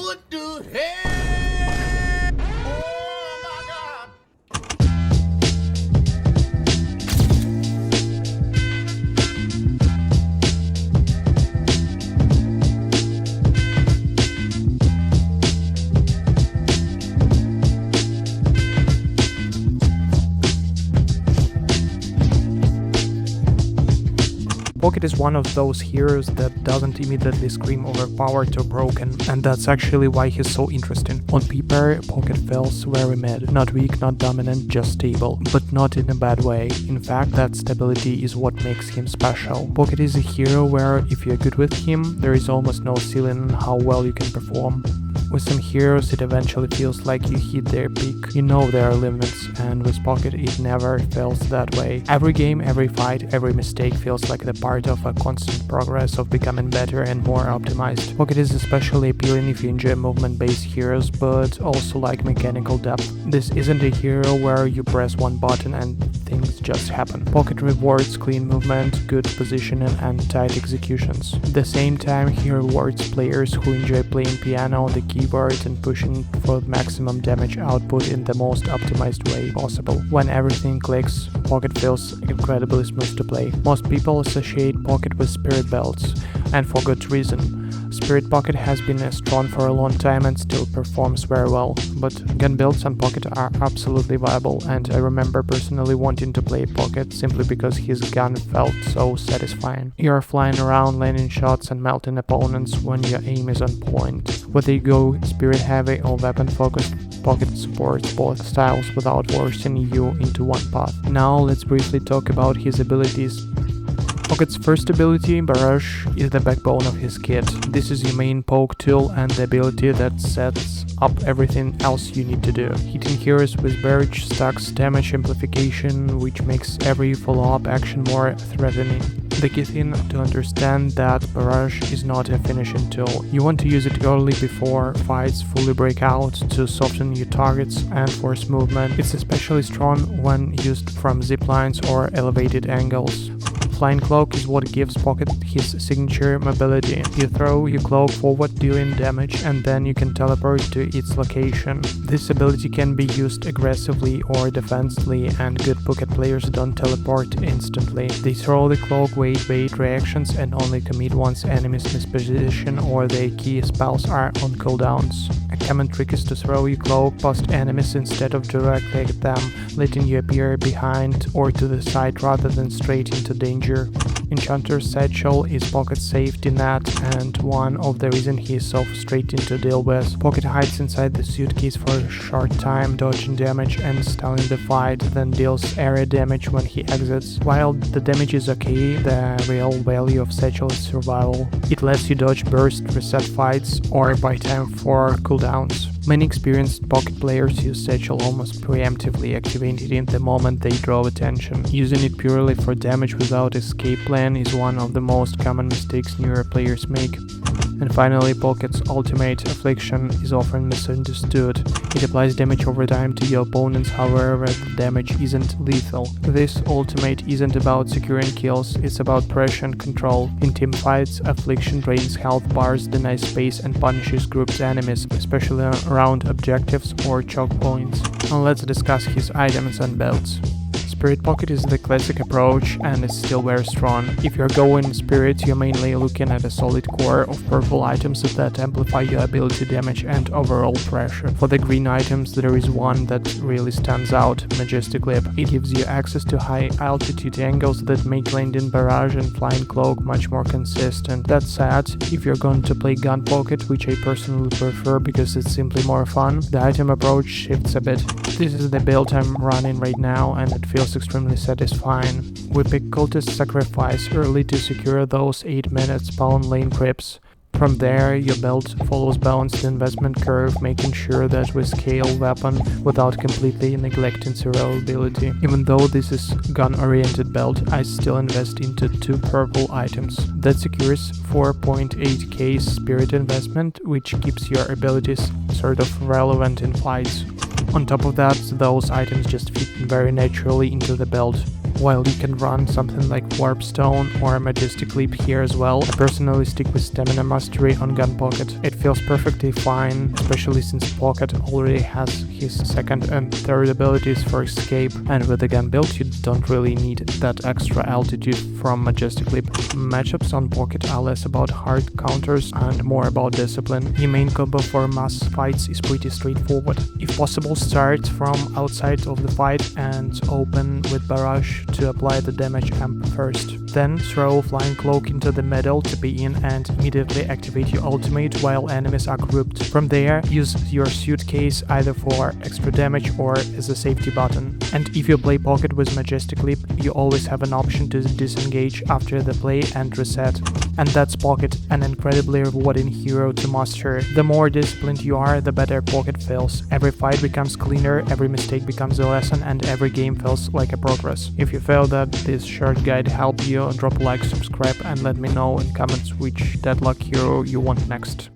What the hell? Oh my God. Pocket is one of those heroes that doesn't immediately scream overpowered or broken, and that's actually why he's so interesting. On paper, Pocket feels very mid, not weak, not dominant, just stable, but not in a bad way. In fact, that stability is what makes him special. Pocket is a hero where, if you're good with him, there is almost no ceiling on how well you can perform. With some heroes, it eventually feels like you hit their peak. You know there are limits, and with Pocket it never feels that way. Every game, every fight, every mistake feels like the part of a constant progress of becoming better and more optimized. Pocket is especially appealing if you enjoy movement-based heroes, but also like mechanical depth. This isn't a hero where you press one button and things just happen. Pocket rewards clean movement, good positioning, and tight executions. At the same time, he rewards players who enjoy playing piano on the keyboard and pushing for maximum damage output in the most optimized way possible. When everything clicks, Pocket feels incredibly smooth to play. Most people associate Pocket with Spirit belts, and for good reason. Spirit Pocket has been strong for a long time and still performs very well, but gun builds on Pocket are absolutely viable, and I remember personally wanting to play Pocket simply because his gun felt so satisfying. You're flying around, landing shots and melting opponents when your aim is on point. Whether you go spirit heavy or weapon focused, Pocket supports both styles without forcing you into one path. Now let's briefly talk about his abilities. Pocket's first ability, Barrage, is the backbone of his kit. This is your main poke tool and the ability that sets up everything else you need to do. Hitting heroes with barrage stacks damage amplification, which makes every follow-up action more threatening. The key thing to understand that Barrage is not a finishing tool. You want to use it early before fights fully break out to soften your targets and force movement. It's especially strong when used from ziplines or elevated angles. Flying Cloak is what gives Pocket his signature mobility. You throw your cloak forward dealing damage and then you can teleport to its location. This ability can be used aggressively or defensively, and good Pocket players don't teleport instantly. They throw the cloak, wait reactions and only commit once enemies misposition or their key spells are on cooldowns. A common trick is to throw your cloak past enemies instead of directly at them, letting you appear behind or to the side rather than straight into danger. Enchanter's Satchel is Pocket's safety net and one of the reasons he is so frustrating to deal with. Pocket hides inside the suitcase for a short time, dodging damage and stalling the fight, then deals area damage when he exits. While the damage is okay, the real value of Satchel is survival. It lets you dodge burst, reset fights, or buy time for cooldowns. Many experienced Pocket players use Satchel almost preemptively, activating it the moment they draw attention. Using it purely for damage without escape plan is one of the most common mistakes newer players make. And finally, Pocket's ultimate, Affliction, is often misunderstood. It applies damage over time to your opponents, however the damage isn't lethal. This ultimate isn't about securing kills, it's about pressure and control. In teamfights, Affliction drains health bars, denies space and punishes grouped enemies, especially around objectives or choke points. Now let's discuss his items and builds. Spirit Pocket is the classic approach and it's still very strong. If you're going Spirit, you're mainly looking at a solid core of purple items that amplify your ability damage and overall pressure. For the green items, there is one that really stands out, Majestic Leap. It gives you access to high altitude angles that make landing Barrage and Flying Cloak much more consistent. That said, if you're going to play Gun Pocket, which I personally prefer because it's simply more fun, the item approach shifts a bit. This is the build I'm running right now and it feels extremely satisfying. We pick Cultist Sacrifice early to secure those 8 minutes spawn lane creeps. From there, your build follows balanced investment curve, making sure that we scale weapon without completely neglecting survivability. Even though this is gun-oriented build, I still invest into 2 purple items. That secures 4.8k spirit investment, which keeps your abilities sort of relevant in fights. On top of that, those items just fit very naturally into the build. while you can run something like Warp Stone or Majestic Leap here as well. I personally stick with Stamina Mastery on Gun Pocket. It feels perfectly fine, especially since Pocket already has his second and third abilities for escape, and with the gun build you don't really need that extra altitude from Majestic Leap. Matchups on Pocket are less about hard counters and more about discipline. Your main combo for mass fights is pretty straightforward. If possible, start from outside of the fight and open with Barrage to apply the damage amp first. Then throw Flying Cloak into the middle to be in and immediately activate your ultimate while enemies are grouped. From there, use your suitcase either for extra damage or as a safety button. And if you play Pocket with Majestic Leap, you always have an option to disengage after the play and reset. And that's Pocket, an incredibly rewarding hero to master. The more disciplined you are, the better Pocket feels. Every fight becomes cleaner, every mistake becomes a lesson, and every game feels like a progress. If you feel that this short guide helped you, drop a like, subscribe, and let me know in comments which Deadlock hero you want next.